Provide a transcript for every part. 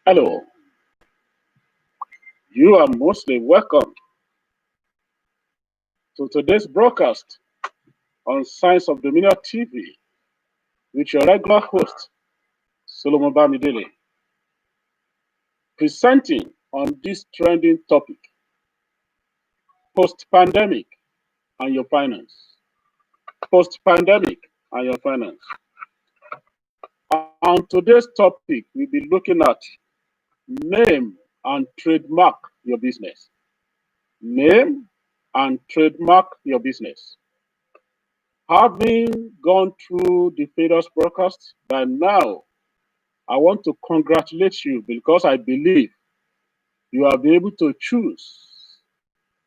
Hello, you are mostly welcome to today's broadcast on Science of Dominion TV with your regular host, Solomon Bamidele, presenting on this trending topic, post-pandemic and your finance. Post-pandemic and your finance. On today's topic, we'll be looking at name and trademark your business. Name and trademark your business. Having gone through the previous broadcast, by now I want to congratulate you because I believe you will be able to choose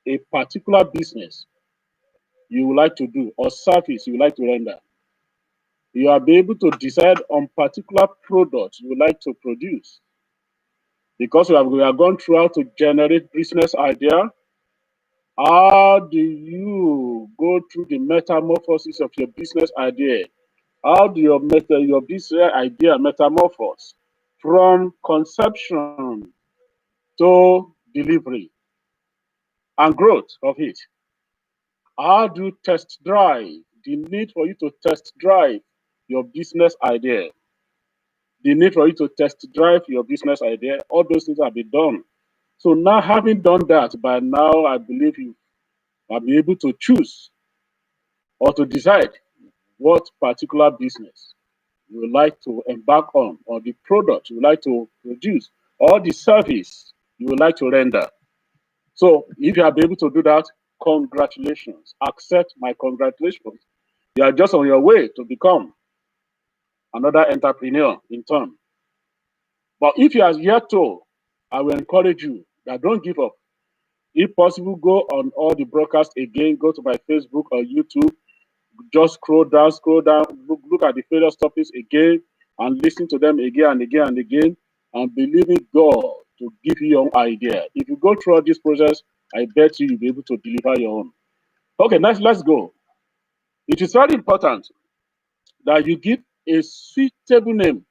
a particular business you would like to do or service you would like to render. You will be able to decide on particular products you would like to produce because we have gone through how to generate business idea. How do you go through the metamorphosis of your business idea? How do your business idea metamorphose from conception to delivery and growth of it? How do you test drive? The need for you to test drive your business idea. The need for you to test drive your business idea. All those things have been done. So now, having done that, by now, I believe you will be able to choose or to decide what particular business you would like to embark on, or the product you would like to produce, or the service you would like to render. So if you are able to do that, congratulations. Accept my congratulations. You are just on your way to become another entrepreneur in turn. But if you are yet to, I will encourage you that don't give up. If possible, go on all the broadcasts again, go to my Facebook or YouTube, just scroll down, look at the various topics again, and listen to them again and again and again, and believe in God to give you your own idea. If you go through all this process, I bet you'll be able to deliver your own. Okay, let's go. It is very important that you give a suitable name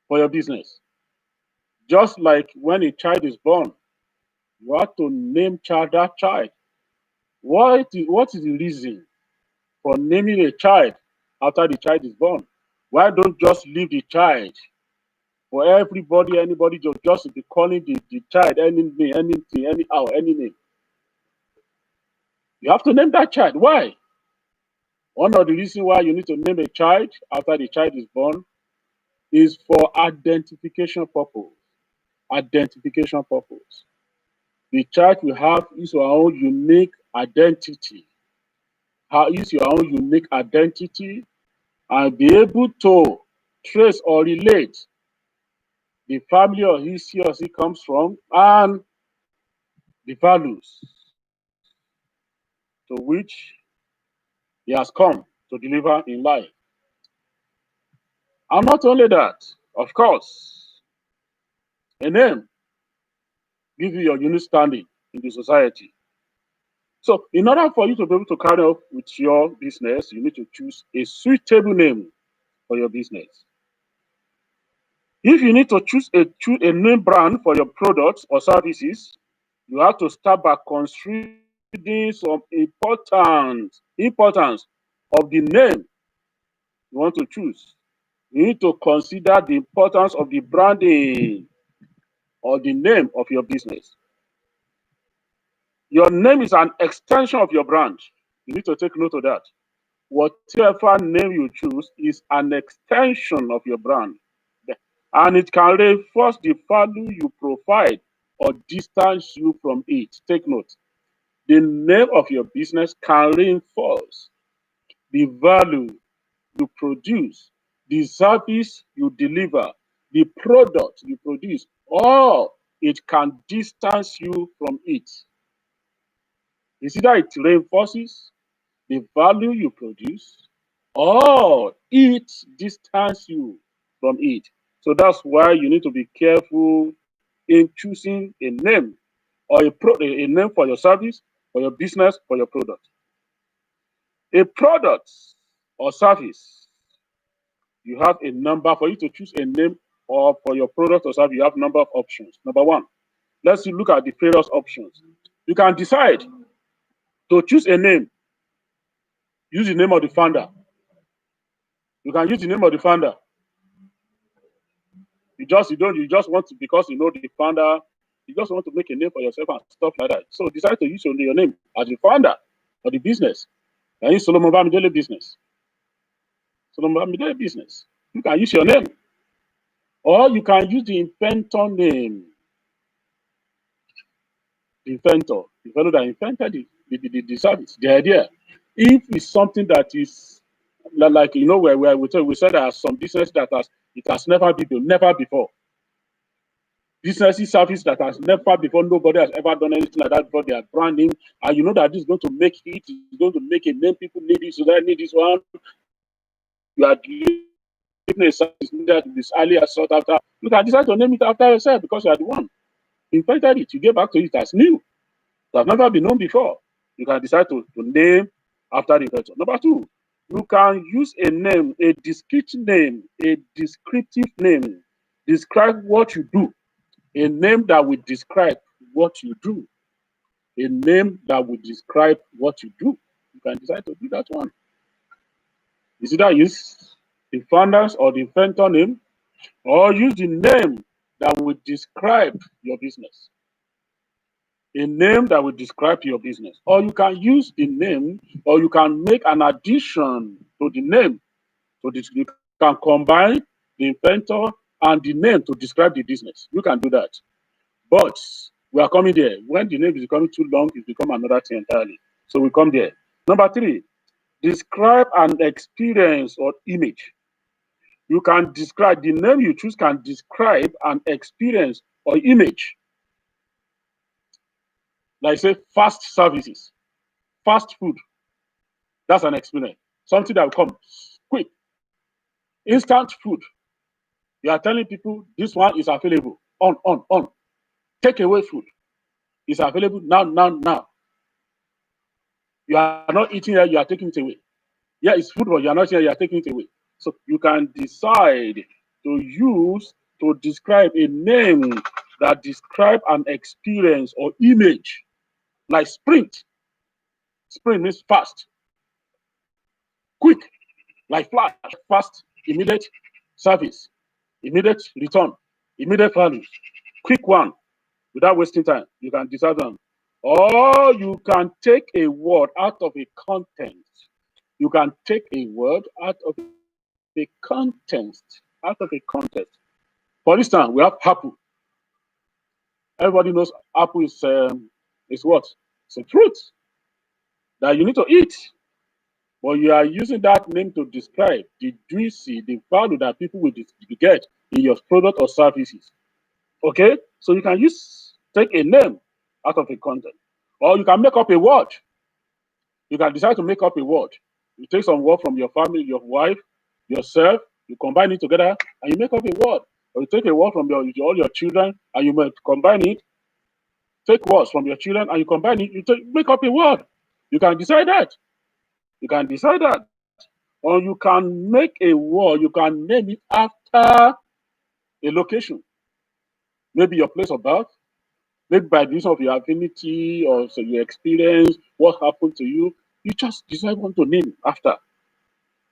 for your business. Just like when a child is born, you have to name that child. What is the reason for naming a child after the child is born? Why don't just leave the child for anybody to just be calling the child any name, anything, anyhow, any name? You have to name that child. Why? One of the reasons why you need to name a child after the child is born is for identification purpose. Identification purpose. The child will have his or her own unique identity. Use your own unique identity and be able to trace or relate the family or he or she comes from and the values to which he has come to deliver in life. And not only that, of course, a name gives you your unique standing in the society. So, in order for you to be able to carry on with your business, you need to choose a suitable name for your business. If you need to choose a name brand for your products or services, you have to start by considering some importance of the name you want to choose. You need to consider the importance of the branding or the name of your business. Your name is an extension of your brand. You need to take note of that. Whatever name you choose is an extension of your brand, and it can reinforce the value you provide or distance you from it. Take note. The name of your business can reinforce the value you produce, the service you deliver, the product you produce, or it can distance you from it. It's either it reinforces the value you produce or it distance you from it. So that's why you need to be careful in choosing a name or a name for your service, for your business, for your product. A product or service, you have a number for you to choose a name or for your product or service, you have a number of options. Number one, let's look at the various options. You can decide to choose a name, use the name of the founder. You can use the name of the founder. You just want to, because you know the founder, you just want to make a name for yourself and stuff like that. So decide to use your name as the founder of the business. You can use Solomon Bamidele business. Solomon Bamidele business. You can use your name. Or you can use the inventor name. The inventor, the fellow that invented the service, the idea. If it's something that is like you know where we said there are some business that it has never been built, never before. Business service that has never before, nobody has ever done anything like that before. They are branding, and you know that this is going to make it, it's going to make a name. People need this, so they need this one. You are giving a service that is earlier sought after. You can decide to name it after yourself because you are the one invented it. You get back to it as new. It has never been known before. You can decide to name after the inventor. Number two, you can use a name, a descriptive name, describe what you do. A name that will describe what you do. A name that will describe what you do. You can decide to do that one. Is either use the founder's or the inventor name, or use the name that will describe your business. A name that will describe your business. Or you can use the name, or you can make an addition to the name. So you can combine the inventor and the name to describe the business. You can do that. But we are coming there. When the name is becoming too long, it becomes another thing entirely. So we come there. Number three, describe an experience or image. You can describe, the name you choose can describe an experience or image. Like say fast services, fast food. That's an experience. Something that will come quick. Instant food. You are telling people this one is available. On. Take away food. It's available now. You are not eating it, you are taking it away. Yeah, it's food, but you are not eating it, you are taking it away. So you can decide to describe a name that describe an experience or image, like sprint. Sprint means fast, quick, like flash, fast, immediate service, immediate return, immediate value, quick one, without wasting time. You can decide on. Or you can take a word out of a content. You can take a word out of a context. For instance, we have apple. Everybody knows apple is what? It's a fruit that you need to eat. But you are using that name to describe the juicy, the value that people will get in your product or services. Okay? So you can take a name out of a content. Or you can make up a word. You can decide to make up a word. You take some word from your family, your wife, yourself, you combine it together, and you make up a word. Or you take a word from all your children, and you combine it. Take words from your children, and you combine it. Make up a word. You can decide that. You can decide that. Or you can make a word. You can name it after a location. Maybe your place of birth. Maybe by the reason of your affinity or so your experience, what happened to you. You just decide what to name after.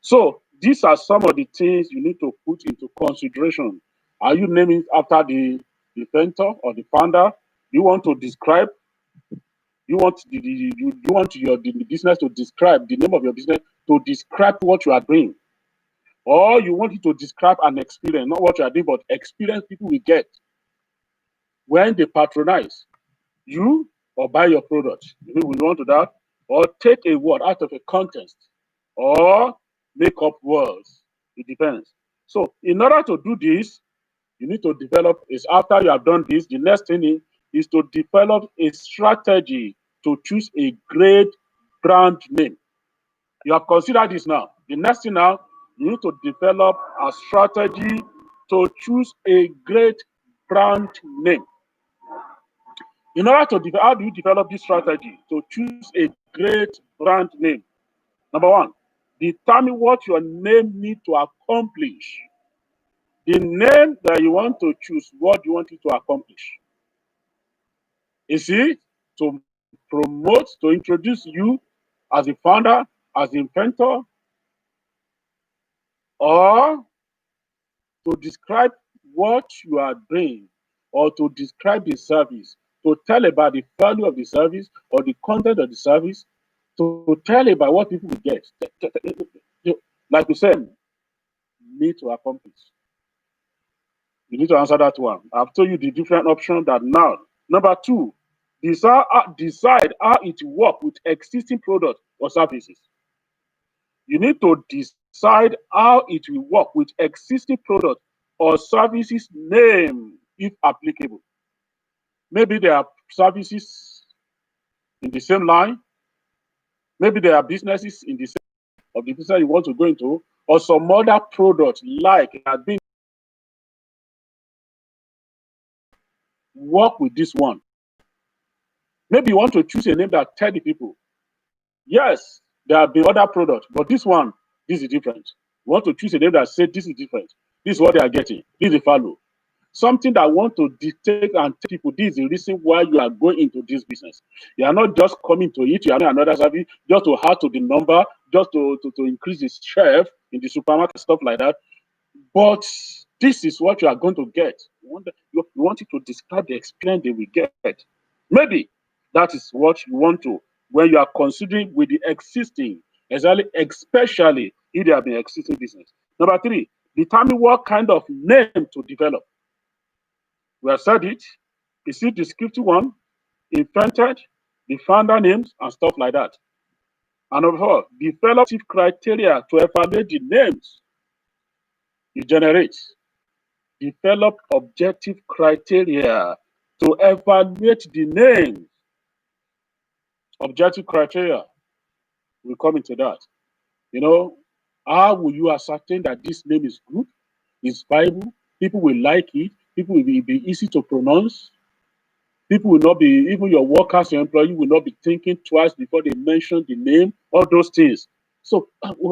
So these are some of the things you need to put into consideration. Are you naming after the inventor or the founder? You want to describe, you want the business to describe the name of your business to describe what you are doing. Or you want it to describe an experience, not what you are doing, but experience people will get when they patronize you or buy your product. You want to that, or take a word out of a context, or make up words. It depends. So in order to do this, you need to develop is after you have done this, the next thing is to develop a strategy to choose a great brand name. You have considered this now. The next thing now, you need to develop a strategy to choose a great brand name. In order to develop, how do you develop this strategy to choose a great brand name? Number one, determine what your name needs to accomplish. The name that you want to choose, what you want it to accomplish. Is it to promote, to introduce you as a founder, as the inventor, or to describe what you are doing, or to describe the service, to tell about the value of the service or the content of the service, to tell about what people will get. Like you said, need to accomplish. You need to answer that one. I've told you the different options that now. Number two, decide how it work with existing products or services. You need to decide how it will work with existing products or services name, if applicable. Maybe there are services in the same line. Maybe there are businesses in the same of the business you want to go into, or some other product like has been work with this one. Maybe you want to choose a name that tell the people, yes, there have been other products, but this one, this is different. You want to choose a name that says this is different. This is what they are getting. This is value. Something that want to dictate and tell people this is the reason why you are going into this business. You are not just coming to it, you are not another service just to add to the number, just to increase the shelf in the supermarket, stuff like that. But this is what you are going to get. You want it to describe the experience they will get. Maybe that is what you want to, when you are considering with the existing, exactly, especially if they have been existing business. Number three, determine what kind of name to develop. We have said it. Is it the descriptive one, invented, the founder names, and stuff like that. And of course, develop criteria to evaluate the names you generate. Develop objective criteria to evaluate the name. Objective criteria will come into that. You know, how will you ascertain that this name is good, is viable, people will like it, people will be easy to pronounce, people will not be, even your workers, your employee will not be thinking twice before they mention the name, all those things. So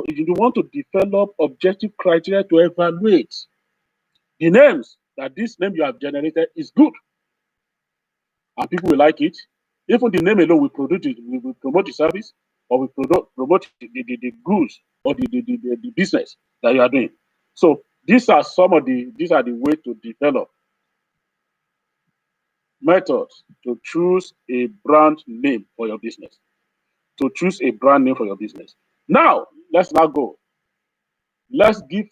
you want to develop objective criteria to evaluate the names that this name you have generated is good and people will like it. Even the name alone will produce it, will promote the service or will promote the goods or the business that you are doing. So these are the way to develop methods to choose a brand name for your business. To choose a brand name for your business. Now, let's now go. Let's give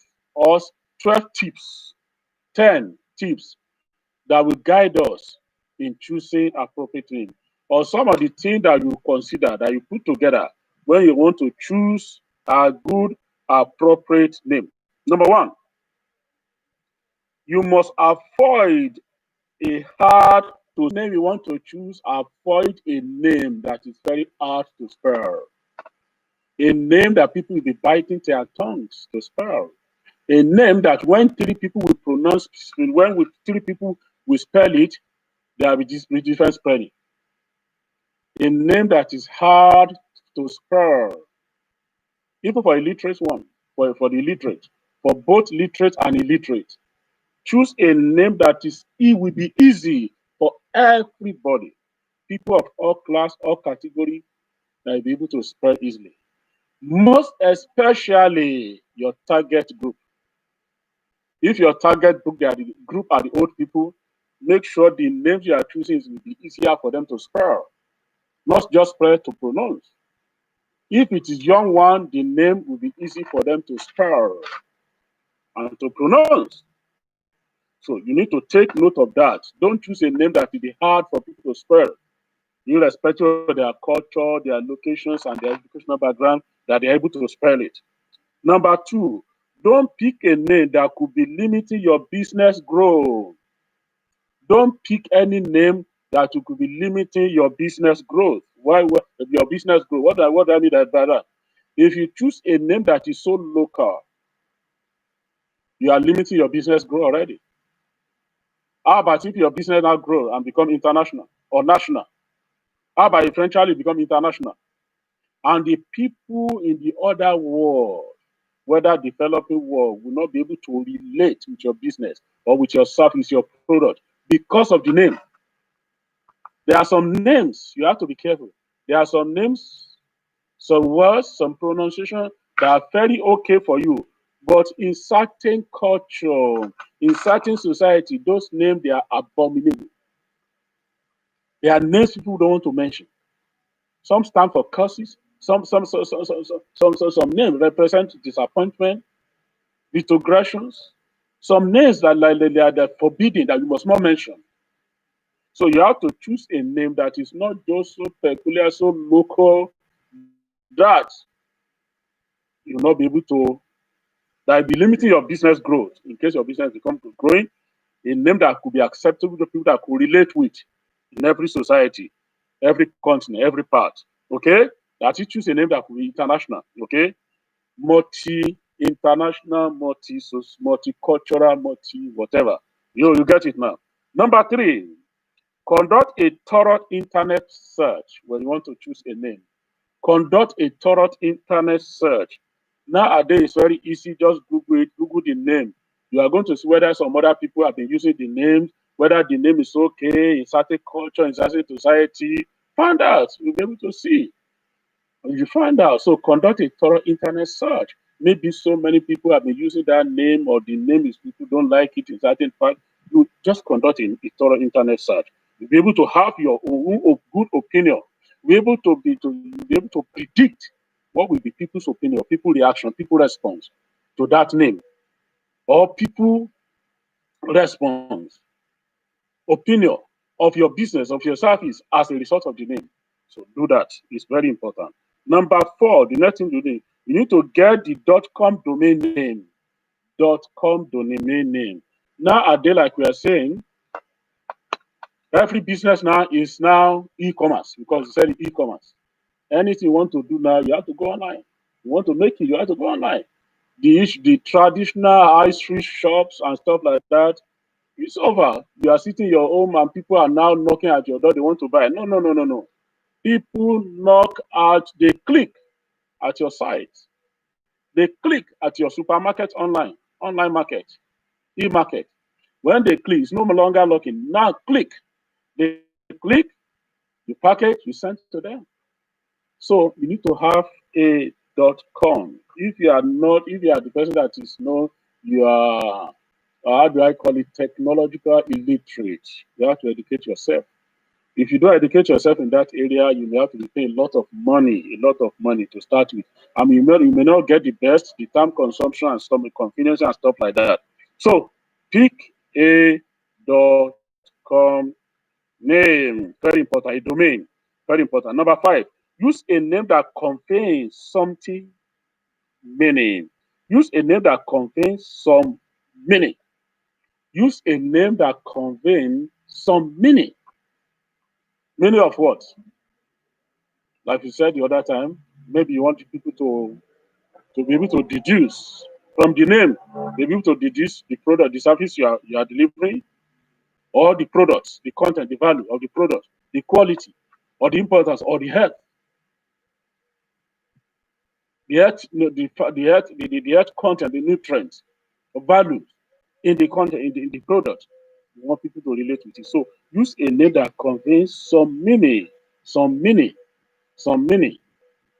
us 12 tips, 10 tips that will guide us in choosing appropriate name, or some of the things that you consider that you put together when you want to choose a good appropriate name. Number one, you must avoid a hard to name you want to choose. Avoid a name that is very hard to spell, a name that people will be biting their tongues to spell, a name that when three people will pronounce, when with three people will spell it, there will be different spelling. A name that is hard to spell, even for illiterate one, for the illiterate, for both literate and illiterate. Choose a name that is it will be easy for everybody, people of all class, all category, that will be able to spell easily. Most especially your target group. If your target group are the old people, make sure the names you are choosing will be easier for them to spell, not just spell to pronounce. If it is young one, the name will be easy for them to spell and to pronounce. So you need to take note of that. Don't choose a name that will be hard for people to spell, irrespective of their culture, their locations, and their educational background, that they're able to spell it. Number two, don't pick a name that could be limiting your business growth. Don't pick any name that you could be limiting your business growth. Why your business growth? What do I mean by that? If you choose a name that is so local, you are limiting your business growth already. How about if your business now grow and become international or national? How about eventually become international? And the people in the other world whether developing world will not be able to relate with your business or with your service, your product, because of the name. There are some names you have to be careful. There are some names, some words, some pronunciation that are very okay for you. But in certain culture, in certain society, those names they are abominable. They are names people don't want to mention. Some stand for curses. Some names represent disappointment, retrogressions. Some names that like they are the forbidden that you must not mention. So you have to choose a name that is not just so peculiar, so local that you'll not be able to that will be limiting your business growth in case your business becomes growing. A name that could be acceptable to people that could relate with in every society, every continent, every part. Okay? That you choose a name that could be international. Okay? Multi-international, multicultural, multi whatever. You get it now. Number three, conduct a thorough internet search when you want to choose a name. Conduct a thorough internet search. Nowadays, it's very easy. Just Google it, Google the name. You are going to see whether some other people have been using the names, whether the name is okay in certain culture, in certain society. Find out. You'll be able to see. You find out. So conduct a thorough internet search. Maybe so many people have been using that name, or the name is people don't like it in certain part. You just conduct a thorough internet search. You'll be able to have your own good opinion. Be able to predict what will be people's opinion, people reaction, people response to that name, or people response, opinion of your business, of your service as a result of the name. So do that. It's very important. Number four, the next thing you need to get the .com domain name. .com domain name. Nowadays, like we are saying, every business now is now e-commerce because it's said e-commerce. Anything you want to do now, you have to go online. You want to make it, you have to go online. The traditional high street shops and stuff like that, it's over. You are sitting in your home and people are now knocking at your door. They want to buy. No, no, no, no, no. People knock at, they click at your site. They click at your supermarket online market, e-market. When they click, it's no longer looking. Now click. They click, you package, you send to them. So you need to have a .com. If you are the person that is no, you are, how do I call it, technological illiterate. You have to educate yourself. If you don't educate yourself in that area, you may have to pay a lot of money to start with. I mean, you may not get the best, the time consumption and some convenience and stuff like that. So pick a .com name, very important, a domain, very important. Number five, use a name that contains something meaning. Use a name that contains some meaning. Use a name that contains some meaning. Meaning of what? Like you said the other time, maybe you want people to be able to deduce from the name, be able to deduce the product, the service you are delivering, or the products, the content, the value of the product, the quality, or the importance, or the health, the health, no, the health content, the nutrients, the value in the content, in the product. You want people to relate with it. So use a name that contains some meaning, some meaning.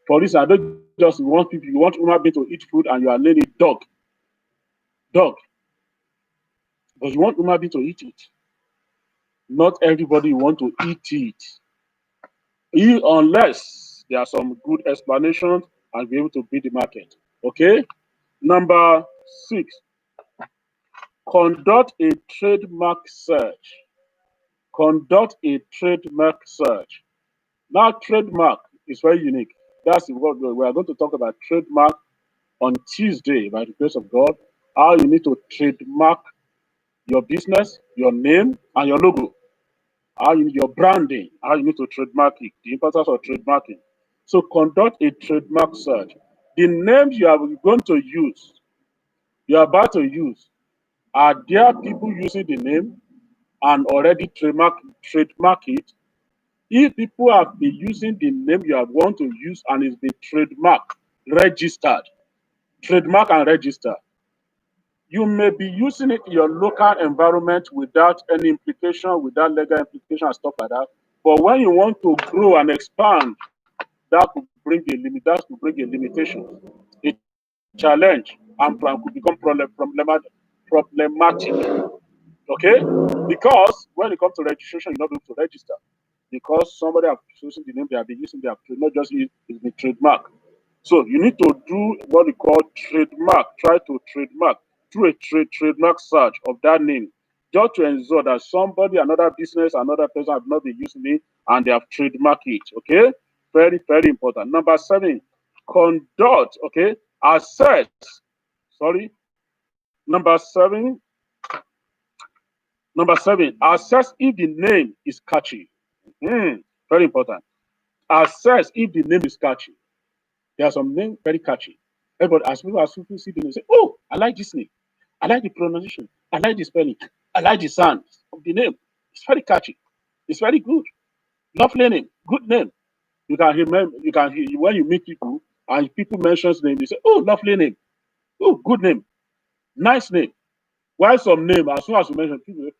For this, I don't just want people, you want human being to eat food and you are naming it dog, but you want human being to eat it. Not everybody want to eat it. Unless there are some good explanations and be able to beat the market. Okay? Number six, conduct a trademark search. Conduct a trademark search. Now, trademark is very unique. That's what we are going to talk about trademark on Tuesday by the grace of God. How you need to trademark your business, your name, and your logo. Your branding, how you need to trademark it, the importance of trademarking. So conduct a trademark search. The names you are going to use, you are about to use, are there people using the name and already trademark it? If people have been using the name you are going to use and it's been trademarked, registered, Trademark and register. You may be using it in your local environment without any implication, without legal implication and stuff like that. But when you want to grow and expand, that could bring a limitation, a challenge, and could become problematic. Okay? Because when it comes to registration, you're not able to register. Because somebody have chosen the name they have been using, they have not just used the trademark. So you need to do what we call trademark. Try to trademark through a trademark search of that name, just to ensure that somebody, another business, another person have not been using it and they have trademarked it. Okay, very very important. Number 7, conduct. Okay, assess. Sorry. Number seven. Number 7, assess if the name is catchy. Very important. Assess if the name is catchy. There are some names very catchy. Everybody, as people see the name, say, "Oh, I like this name. I like the pronunciation. I like the spelling. I like the sound of the name. It's very catchy. It's very good. Lovely name. Good name." You can remember. You can hear when you meet people and people mentions name. They say, "Oh, lovely name. Oh, good name. Nice name." Why some name? As soon as you mention people,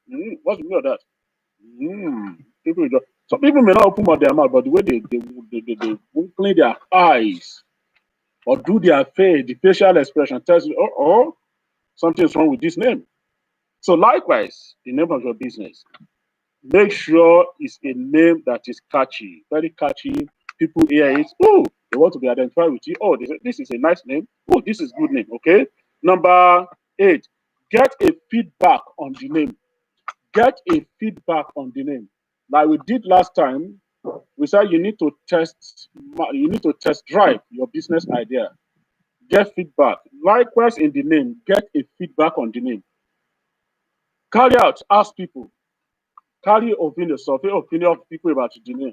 what's the meaning of that? People just, some people may not open up their mouth, but the way they clean their eyes or do their face, the facial expression tells you, oh, something's wrong with this name. So likewise, the name of your business, make sure it's a name that is catchy, very catchy. People hear it, oh, they want to be identified with you. Oh, this is a nice name. Oh, this is good name. Okay. Number 8, get a feedback on the name. Get a feedback on the name. Like we did last time, we said you need to test drive your business idea. Get feedback. Likewise in the name, get a feedback on the name. Carry out, ask people, carry opinion, survey opinion of people about the name.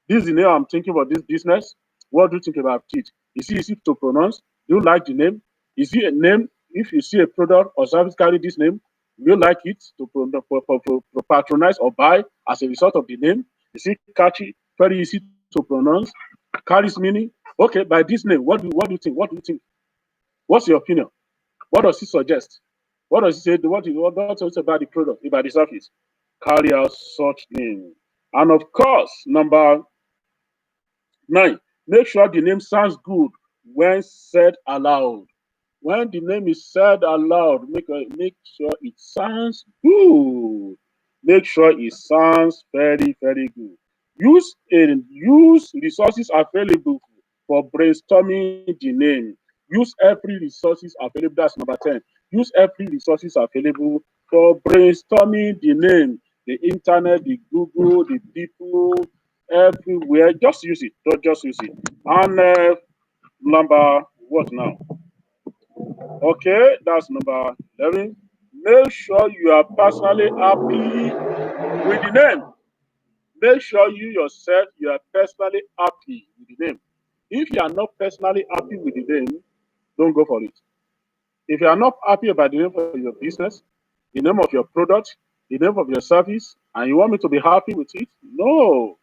This is the name I'm thinking about this business. What do you think about it? Is it easy to pronounce? Do you like the name? Is it a name? If you see a product or service carry this name, do you like it to patronize or buy as a result of the name? Is it catchy? Very easy to pronounce? Carries meaning? Okay, by this name, what do you think? What do you think? What's your opinion? What does it suggest? What does it say? What does it say about the product, about the service? Carry out such name. And of course, number 9, make sure the name sounds good when said aloud. When the name is said aloud, make sure it sounds good. Make sure it sounds very, very good. Use resources available for brainstorming the name. Use every resources available. That's number 10. Use every resources available for brainstorming the name. The internet, the Google, the people, everywhere. Just use it. Just use it. And number what now? Okay, that's number 11. Make sure you are personally happy with the name. Make sure you yourself you are personally happy with the name. If you are not personally happy with the name, don't go for it. If you are not happy about the name of your business, the name of your product, the name of your service, and you want me to be happy with it, no.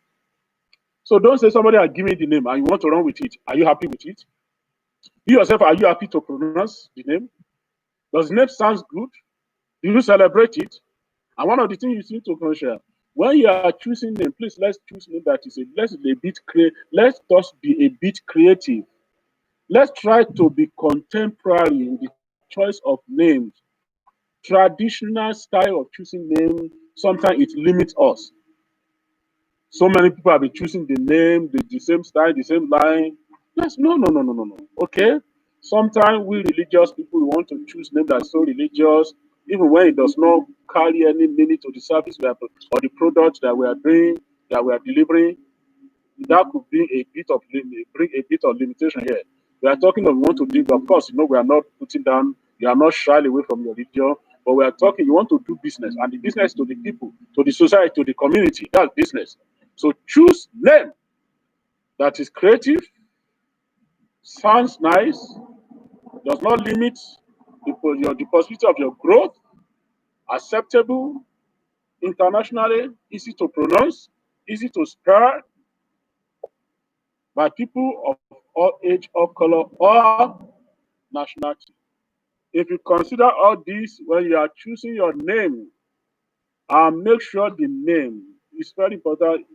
So don't say somebody has given the name and you want to run with it. Are you happy with it? You yourself, are you happy to pronounce the name? Does the name sound good? Do you celebrate it? And one of the things you need to consider when you are choosing name, please let's choose name that is a bit let's just be a bit creative. Let's try to be contemporary in the choice of names. Traditional style of choosing name sometimes it limits us. So many people have been choosing the name, the same style, the same line. Yes, no. Okay. Sometimes we religious people we want to choose name that's so religious, even when it does not carry any meaning to the service we are, or the product that we are doing, that we are delivering. That could bring a bit of limitation here. We are talking of we want to do, of course, we are not putting down, you are not shy away from your religion, but we are talking, you want to do business, and the business to the people, to the society, to the community, that's business. So choose name that is creative, sounds nice, does not limit the possibility of your growth, acceptable internationally, easy to pronounce, easy to spell by people of all age, all color, or nationality. If you consider all this when you are choosing your name, make sure the name is very important.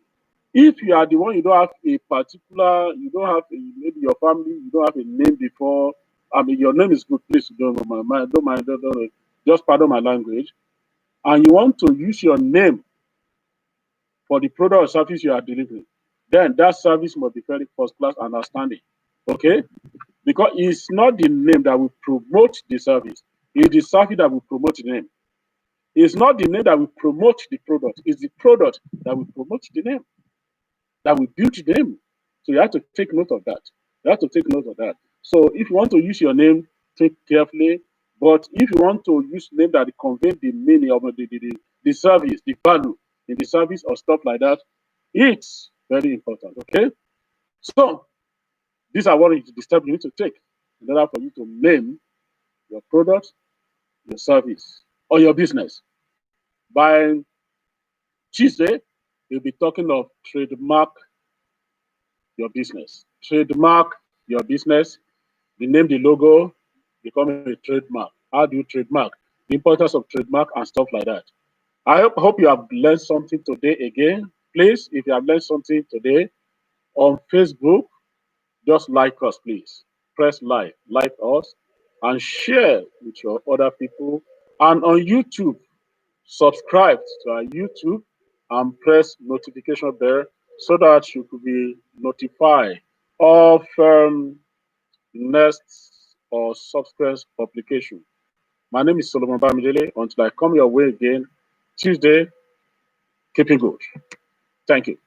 If you are the one, you don't have a particular, you don't have a, maybe your family, you don't have a name before. I mean, your name is good. Please don't mind, don't mind, don't, just pardon my language. And you want to use your name for the product or service you are delivering, then that service must be very first class and outstanding. Okay? Because it's not the name that will promote the service, it's the service that will promote the name. It's not the name that will promote the product, it's the product that will promote the name, that will build the name. So you have to take note of that. You have to take note of that. So if you want to use your name, think carefully. But if you want to use name that convey the meaning of the service, the value in the service or stuff like that, it's very important. Okay? So these are what the steps you need to take in order for you to name your product, your service, or your business. By Tuesday, we'll be talking of trademark your business. Trademark your business. Rename the logo, become a trademark. How do you trademark? The importance of trademark and stuff like that. I hope you have learned something today again. Please, if you have learned something today on Facebook, just like us, please. Press like us, and share with your other people. And on YouTube, subscribe to our YouTube and press notification bell so that you could be notified of next or subsequent publication. My name is Solomon Bamidele. Until I come your way again Tuesday, keep it good. Thank you.